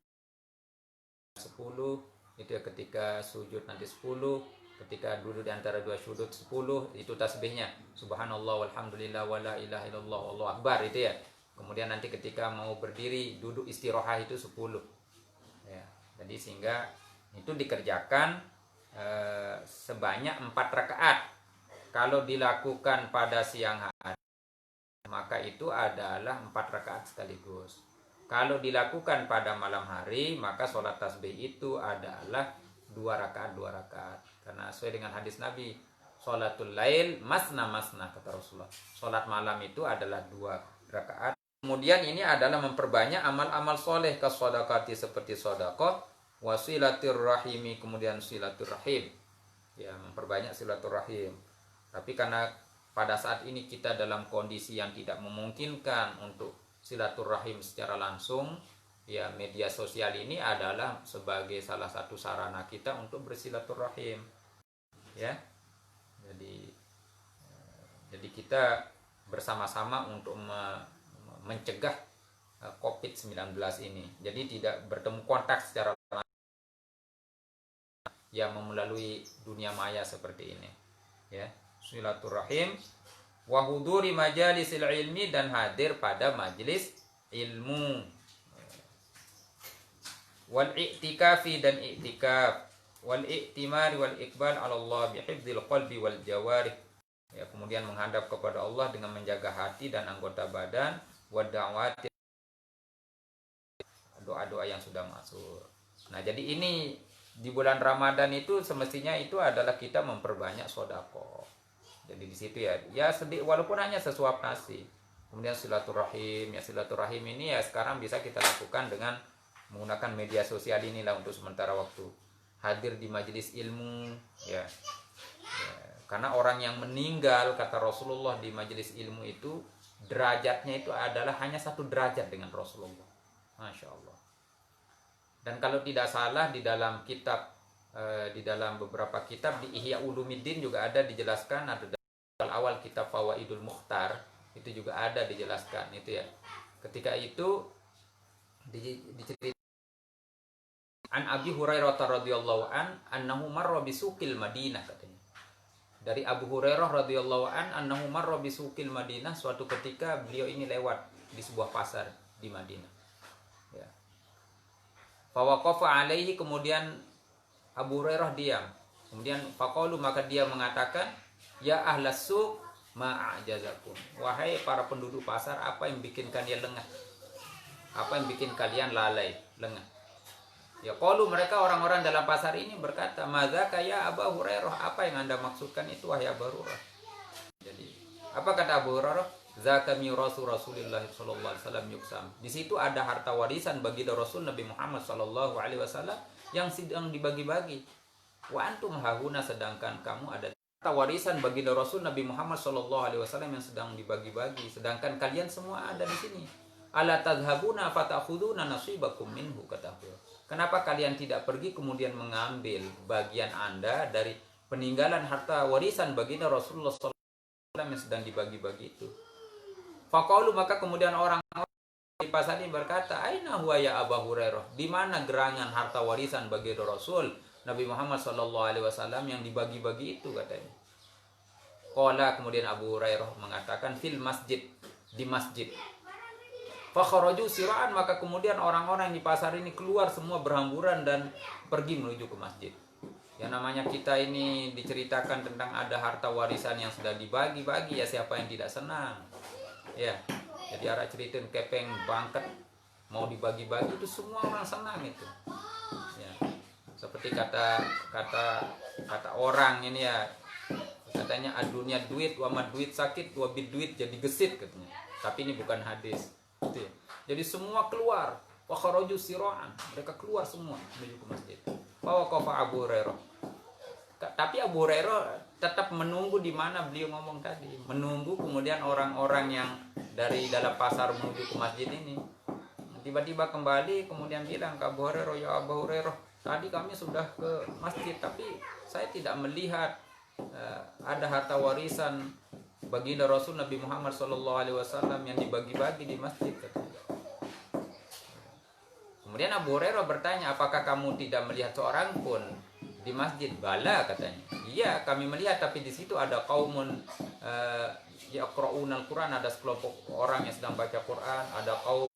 Speaker 1: 10, itu ya, ketika sujud nanti 10, ketika duduk di antara 2 sujud 10, itu tasbihnya. Subhanallah walhamdulillah wala ilaha illallah wallahu akbar itu ya. Kemudian nanti ketika mau berdiri duduk istirahat itu 10. Ya. Jadi sehingga itu dikerjakan sebanyak 4 rakaat. Kalau dilakukan pada siang hari maka itu adalah 4 rakaat sekaligus. Kalau dilakukan pada malam hari maka sholat tasbih itu adalah 2 rakaat 2 rakaat. Karena sesuai dengan hadis Nabi, sholatul lail masna masna, kata Rasulullah. Sholat malam itu adalah 2 rakaat. Kemudian ini adalah memperbanyak amal-amal soleh, kasodakati seperti sodakoh, wasilatur rahimi, kemudian silatur rahim. Ya, memperbanyak silaturahim. Tapi karena pada saat ini kita dalam kondisi yang tidak memungkinkan untuk silaturahim secara langsung, ya media sosial ini adalah sebagai salah satu sarana kita untuk bersilaturahim. Ya. Jadi kita bersama-sama untuk mencegah COVID-19 ini. Jadi tidak bertemu kontak secara yang melalui dunia maya seperti ini. Ya. Silaturahim wa huduri majalisil ilmi, dan hadir pada majelis ilmu, wal i'tikafi, dan i'tikaf, wal i'timari wal iqbal ala Allah bihifdzil qalbi wal jawarih. Ya, kemudian menghadap kepada Allah dengan menjaga hati dan anggota badan, wa da'wati, doa-doa yang sudah masuk. Nah, jadi ini di bulan Ramadan itu semestinya itu adalah kita memperbanyak sedekah. Jadi di situ ya sedih, walaupun hanya sesuap nasi. Kemudian silaturahim, ya silaturahim ini ya sekarang bisa kita lakukan dengan menggunakan media sosial inilah untuk sementara waktu. Hadir di majelis ilmu, ya. Karena orang yang meninggal, kata Rasulullah, di majelis ilmu itu derajatnya itu adalah hanya 1 derajat dengan Rasulullah. Masya Allah. Dan kalau tidak salah di dalam kitab, di dalam beberapa kitab di Ihya Ulumiddin juga ada dijelaskan, ada awal kitab Fawaidul Mukhtar itu juga ada dijelaskan itu ya. Ketika itu diceritakan an Abi Hurairah radhiyallahu an annahu marra bisuqil Madinah, katanya. Dari Abu Hurairah radhiyallahu an annahu marra bisuqil Madinah, suatu ketika beliau ini lewat di sebuah pasar di Madinah. Ya. Fa waqafa alaihi, kemudian Abu Hurairah diam. Kemudian faqalu, maka dia mengatakan, ya ahlas suq ma'ajazakum, wahai para penduduk pasar, apa yang bikin kalian lengah? Apa yang bikin kalian lalai, lengah? Ya qalu, mereka orang-orang dalam pasar ini berkata, madzaka ya Abu Hurairah, apa yang Anda maksudkan itu wahai Abu Hurairah? Jadi apa kata Abu Hurairah? Zaka mirasu Rasulullah sallallahu alaihi wasallam yuksam. Di situ ada harta warisan baginda Rasul Nabi Muhammad sallallahu alaihi wasallam yang sedang dibagi-bagi. Wa antum hahuna, sedangkan kamu ada harta warisan baginda Rasul Nabi Muhammad sallallahu alaihi wasallam yang sedang dibagi-bagi, sedangkan kalian semua ada di sini. Ala tadhhabuna fatakhuduna nasibakum minhu, kata beliau. Kenapa kalian tidak pergi kemudian mengambil bagian Anda dari peninggalan harta warisan baginda Rasulullah sallallahu alaihi wasallam yang sedang dibagi-bagi itu? Faqalu, maka kemudian orang di pasar ini berkata, aina huwa ya Abu Hurairah, di mana gerangan harta warisan baginda Rasul Nabi Muhammad sallallahu alaihi wasallam yang dibagi-bagi itu, katanya. Qala, kemudian Abu Hurairah mengatakan, fil masjid, di masjid. Fa kharaju siraan, maka kemudian orang-orang di pasar ini keluar semua berhamburan dan pergi menuju ke masjid. Ya namanya kita ini diceritakan tentang ada harta warisan yang sudah dibagi-bagi, ya siapa yang tidak senang. Ya. Jadi arah ceritain kepeng bangket mau dibagi-bagi itu semua orang senang itu. Ya. Seperti kata orang ini ya, katanya adunya duit, wama duit sakit, wabid duit jadi gesit katanya. Tapi ini bukan hadis. Gitu ya. Jadi semua keluar, wa kharaju siraan, mereka keluar semua menuju ke masjid. Wa waqafa Abu Hurairah. Tapi Abu Hurairah tetap menunggu di mana beliau ngomong tadi, menunggu kemudian orang-orang yang dari dalam pasar menuju ke masjid ini. Tiba-tiba kembali kemudian bilang ke Abu Hurairah, ya Abu Hurairah, tadi kami sudah ke masjid tapi saya tidak melihat ada harta warisan baginda Rasul Nabi Muhammad SAW yang dibagi-bagi di masjid. Kemudian Abu Hurairah bertanya, apakah kamu tidak melihat seorang pun di masjid? Bala katanya. Iya, kami melihat, tapi di situ ada kaumun yaqra'unal Quran, ada sekelompok orang yang sedang baca Quran, ada kaum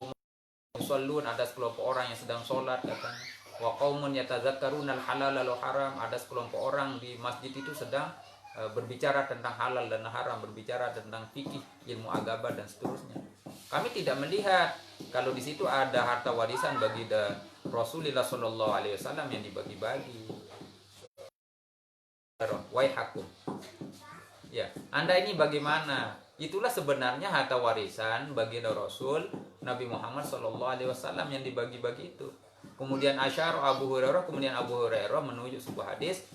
Speaker 1: yusallun, ada sekelompok orang yang sedang sholat katanya. Wa qaumun yatadzakkarunal halal wal haram, ada sekelompok orang di masjid itu sedang berbicara tentang halal dan haram, berbicara tentang fikih, ilmu agama dan seterusnya. Kami tidak melihat kalau di situ ada harta warisan bagi Rasulullah SAW yang dibagi-bagi. Waihakum. Ya, Anda ini bagaimana? Itulah sebenarnya harta warisan baginda Rasul Nabi Muhammad SAW yang dibagi-bagi itu. Kemudian asyar Abu Hurairah, kemudian Abu Hurairah menuju sebuah hadis,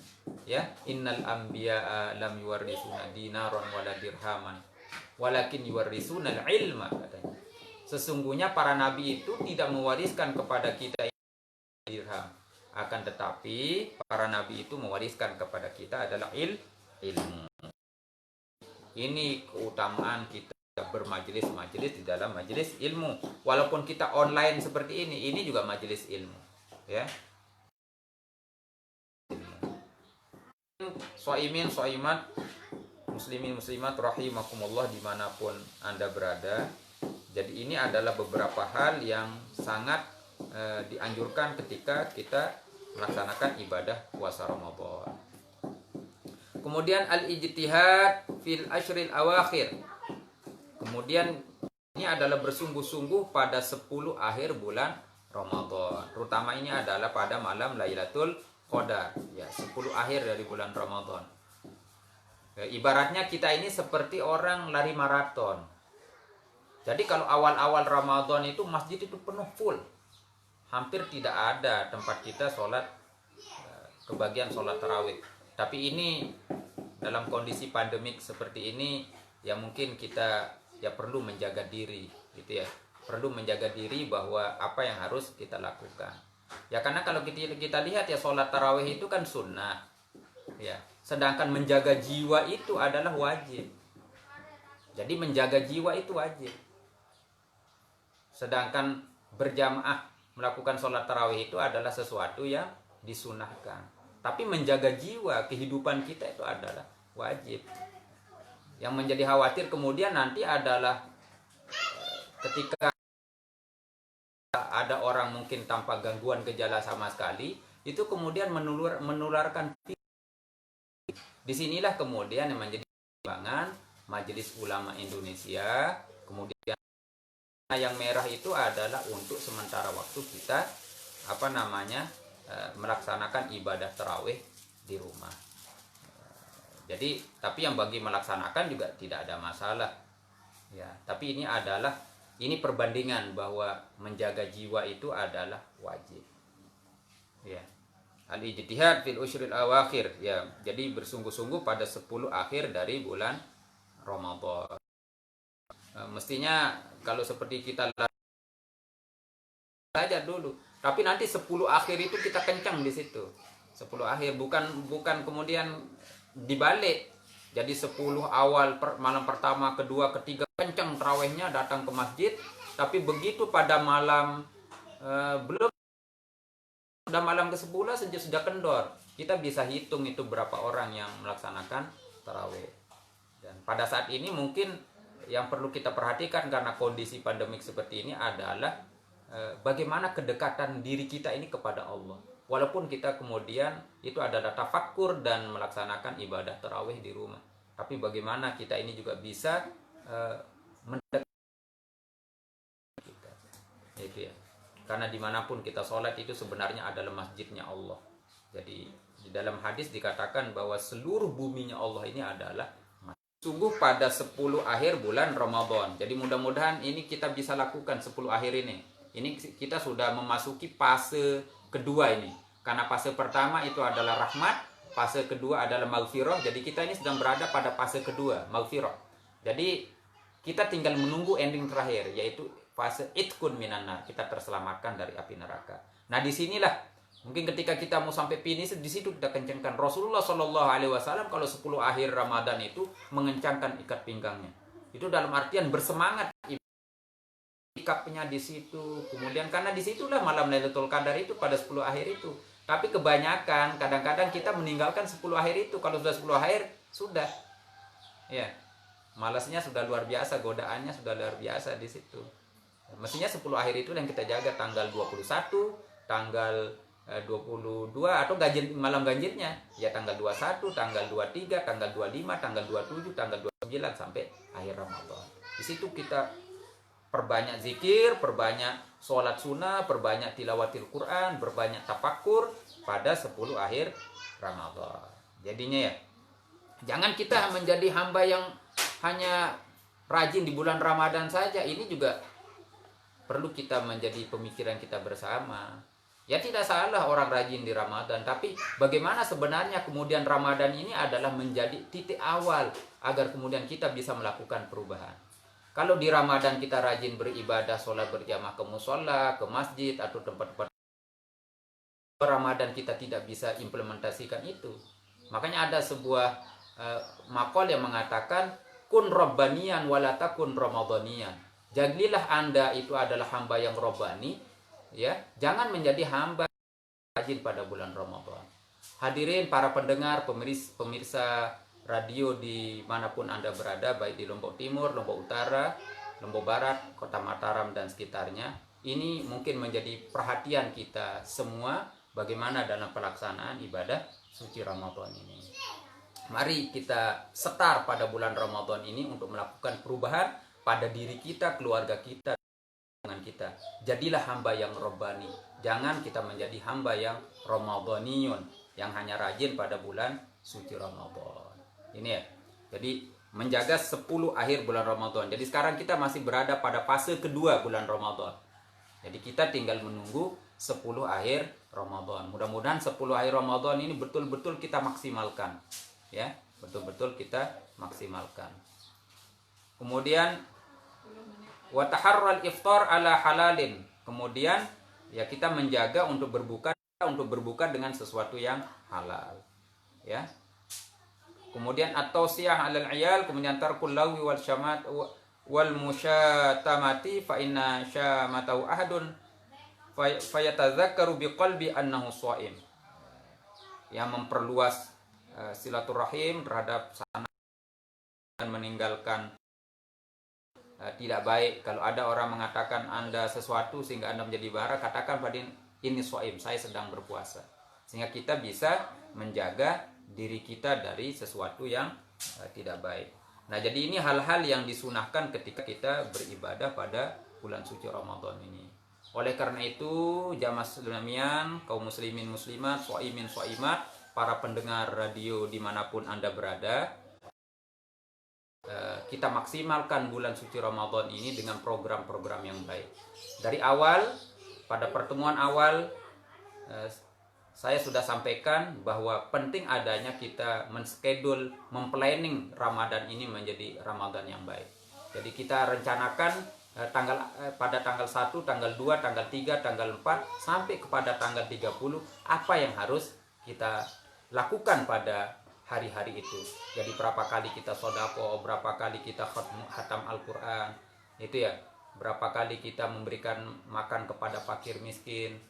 Speaker 1: ya, innal anbiya'a lam yuwarrisuna dinaron wala dirhaman walakin yuwarrisuna ilma, katanya. Sesungguhnya para nabi itu tidak mewariskan kepada kita dirham, akan tetapi para nabi itu mewariskan kepada kita adalah ilmu. Ini keutamaan kita bermajelis-majelis di dalam majelis ilmu. Walaupun kita online seperti ini juga majelis ilmu, ya. Shaimin, shaimat, muslimin, muslimat rahimakumullah dimanapun Anda berada. Jadi ini adalah beberapa hal yang sangat dianjurkan ketika kita melaksanakan ibadah puasa Ramadan. Kemudian al-ijtihad fil ashril awakhir. Kemudian ini adalah bersungguh-sungguh pada 10 akhir bulan Ramadan. Terutama ini adalah pada malam Lailatul Qadar, ya, 10 akhir dari bulan Ramadan. Ya, ibaratnya kita ini seperti orang lari maraton. Jadi kalau awal-awal Ramadan itu masjid itu penuh full. Hampir tidak ada tempat kita sholat kebagian sholat tarawih. Tapi ini dalam kondisi pandemik seperti ini, ya mungkin kita ya perlu menjaga diri, gitu ya. Perlu menjaga diri bahwa apa yang harus kita lakukan. Ya karena kalau kita lihat ya sholat tarawih itu kan sunnah, ya. Sedangkan menjaga jiwa itu adalah wajib. Jadi menjaga jiwa itu wajib. Sedangkan berjamaah melakukan sholat tarawih itu adalah sesuatu yang disunahkan. Tapi menjaga jiwa, kehidupan kita itu adalah wajib. Yang menjadi khawatir kemudian nanti adalah ketika ada orang mungkin tanpa gangguan gejala sama sekali, itu kemudian menularkan. Disinilah kemudian yang menjadi pertimbangan Majelis Ulama Indonesia. Kemudian yang merah itu adalah untuk sementara waktu kita melaksanakan ibadah tarawih di rumah. Jadi tapi yang bagi melaksanakan juga tidak ada masalah, ya. Tapi ini perbandingan bahwa menjaga jiwa itu adalah wajib, ya. Al-ijtihad fil ushril awakhir, ya. Jadi bersungguh-sungguh pada 10 akhir dari bulan Ramadan. Mestinya kalau seperti kita saja dulu, tapi nanti 10 akhir itu kita kencang di situ. 10 akhir bukan kemudian dibalik. Jadi 10 awal malam pertama, kedua, ketiga kencang tarawihnya, datang ke masjid, tapi begitu pada malam sudah malam ke-10 sudah kendor. Kita bisa hitung itu berapa orang yang melaksanakan tarawih. Dan pada saat ini mungkin yang perlu kita perhatikan karena kondisi pandemik seperti ini adalah bagaimana kedekatan diri kita ini kepada Allah. Walaupun kita kemudian itu adalah tafakkur dan melaksanakan ibadah tarawih di rumah, tapi bagaimana kita ini juga bisa mendekat kita, itu ya. Karena dimanapun kita sholat itu sebenarnya adalah masjidnya Allah. Jadi di dalam hadis dikatakan bahwa seluruh buminya Allah ini adalah sungguh pada 10 akhir bulan Ramadan. Jadi mudah-mudahan ini kita bisa lakukan 10 akhir ini. Ini kita sudah memasuki fase kedua ini. Karena fase pertama itu adalah rahmat, fase kedua adalah maghfirah. Jadi kita ini sedang berada pada fase kedua, maghfirah. Jadi kita tinggal menunggu ending terakhir, yaitu fase itkun minanar, kita terselamatkan dari api neraka. Nah disinilah mungkin ketika kita mau sampai finish, di situ kita kencangkan. Rasulullah Shallallahu Alaihi Wasallam kalau 10 akhir Ramadan itu mengencangkan ikat pinggangnya. Itu dalam artian bersemangat ikatnya di situ. Kemudian karena disitulah malam Lailatul Qadar itu pada 10 akhir itu. Tapi kebanyakan kadang-kadang kita meninggalkan 10 akhir itu. Kalau sudah 10 akhir sudah, ya malasnya sudah luar biasa, godaannya sudah luar biasa di situ. Mestinya 10 akhir itu yang kita jaga, tanggal 21, tanggal 22 atau malam ganjilnya ya tanggal 21, tanggal 23, tanggal 25, tanggal 27, tanggal 29 sampai akhir Ramadan. Di situ kita perbanyak zikir, perbanyak sholat sunnah, perbanyak tilawatil Quran, berbanyak tafakur pada 10 akhir Ramadan. Jadinya ya, jangan kita menjadi hamba yang hanya rajin di bulan Ramadan saja. Ini juga perlu kita menjadi pemikiran kita bersama. Ya tidak salah orang rajin di Ramadan, tapi bagaimana sebenarnya kemudian Ramadan ini adalah menjadi titik awal agar kemudian kita bisa melakukan perubahan. Kalau di Ramadan kita rajin beribadah, sholat berjamaah ke musola, ke masjid atau tempat-tempat, Ramadan kita tidak bisa implementasikan itu. Makanya ada sebuah maqal yang mengatakan kun rabbaniyan walatakun ramadhaniyan. Jadilah Anda itu adalah hamba yang robbani, ya. Jangan menjadi hamba rajin pada bulan Ramadan. Hadirin para pendengar, pemirsa radio dimanapun Anda berada, baik di Lombok Timur, Lombok Utara, Lombok Barat, Kota Mataram dan sekitarnya. Ini mungkin menjadi perhatian kita semua bagaimana dalam pelaksanaan ibadah suci Ramadan ini. Mari kita setar pada bulan Ramadan ini untuk melakukan perubahan pada diri kita, keluarga kita, dengan kita. Jadilah hamba yang robbani. Jangan kita menjadi hamba yang ramadhaniyun, yang hanya rajin pada bulan suci Ramadan. Ini ya. Jadi menjaga 10 akhir bulan Ramadan. Jadi sekarang kita masih berada pada fase kedua bulan Ramadan. Jadi kita tinggal menunggu 10 akhir Ramadan. Mudah-mudahan 10 akhir Ramadan ini betul-betul kita maksimalkan. Ya, betul-betul kita maksimalkan. Kemudian wa taharral iftar ala halalin. Kemudian ya kita menjaga untuk berbuka dengan sesuatu yang halal. Ya. Kemudian at-tausiyah 'alal 'iyal, kemudian tarkul lawi wal syamat wal musyatamati fa inna syamatahu ahadun fayatadzakkaru biqalbi annahu shaim. Yang memperluas silaturahim terhadap sanak dan meninggalkan tidak baik. Kalau ada orang mengatakan Anda sesuatu sehingga Anda menjadi marah, katakan pada ini shaim, saya sedang berpuasa. Sehingga kita bisa menjaga diri kita dari sesuatu yang tidak baik. Nah, jadi ini hal-hal yang disunahkan ketika kita beribadah pada bulan suci Ramadan ini. Oleh karena itu, jamaah sekalian, kaum muslimin muslimat, shaimin shaimat, para pendengar radio dimanapun Anda berada, kita maksimalkan bulan suci Ramadan ini dengan program-program yang baik. Dari awal, pada pertemuan awal, saya sudah sampaikan bahwa penting adanya kita men-schedule, memplanning Ramadan ini menjadi Ramadan yang baik. Jadi kita rencanakan pada tanggal 1, tanggal 2, tanggal 3, tanggal 4, sampai kepada tanggal 30, apa yang harus kita lakukan pada hari-hari itu. Jadi berapa kali kita sodako, berapa kali kita khatam Al-Quran, itu ya, berapa kali kita memberikan makan kepada fakir miskin,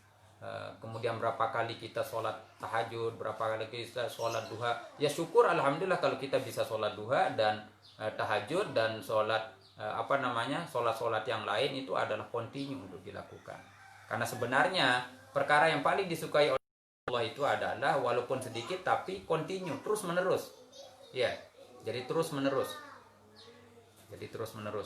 Speaker 1: kemudian berapa kali kita sholat tahajud, berapa kali kita sholat duha. Ya syukur alhamdulillah kalau kita bisa sholat duha dan tahajud dan sholat sholat-sholat yang lain itu adalah kontinu untuk dilakukan. Karena sebenarnya perkara yang paling disukai oleh Allah itu adalah walaupun sedikit tapi kontinu, terus menerus. Ya, jadi terus menerus.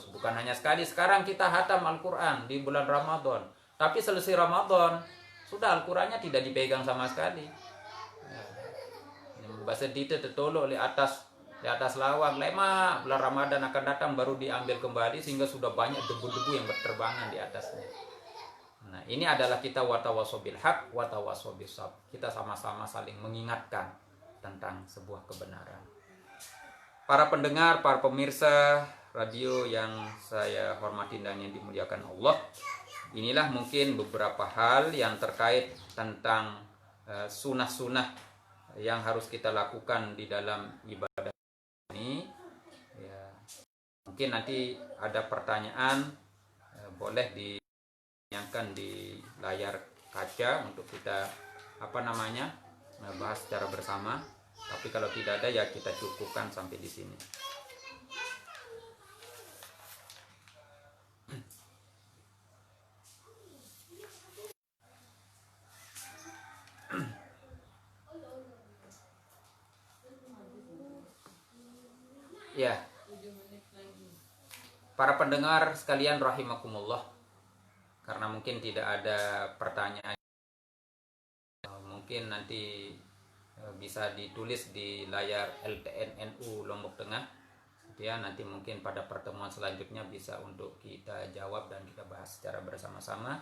Speaker 1: Bukan hanya sekali. Sekarang kita hatam Al-Quran di bulan Ramadan. Tapi selesai Ramadan, sudah Al-Qurannya tidak dipegang sama sekali. Bahasa dite tertolok di atas lawang. Lema bulan Ramadan akan datang baru diambil kembali, sehingga sudah banyak debu-debu yang berterbangan di atasnya. Nah, ini adalah kita watawasobil haq, watawasobil sabr. Kita sama-sama saling mengingatkan tentang sebuah kebenaran. Para pendengar, para pemirsa radio yang saya hormati dan yang dimuliakan Allah, inilah mungkin beberapa hal yang terkait tentang sunnah-sunnah yang harus kita lakukan di dalam ibadah ini. Ya, mungkin nanti ada pertanyaan, boleh ditanyakan di layar kaca untuk kita bahas secara bersama. Tapi kalau tidak ada, ya kita cukupkan sampai di sini. Ya, para pendengar sekalian rahimakumullah, karena mungkin tidak ada pertanyaan, mungkin nanti bisa ditulis di layar LTNNU Lombok Tengah. Ya, nanti mungkin pada pertemuan selanjutnya bisa untuk kita jawab dan kita bahas secara bersama-sama.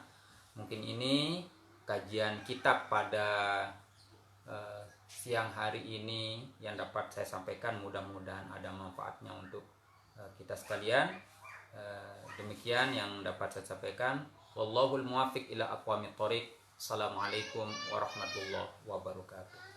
Speaker 1: Mungkin ini kajian kitab pada siang hari ini yang dapat saya sampaikan, mudah-mudahan ada manfaatnya untuk kita sekalian. Demikian yang dapat saya sampaikan. Wallahul muwaffiq ila aqwamit thoriq. Assalamualaikum warahmatullahi wabarakatuh.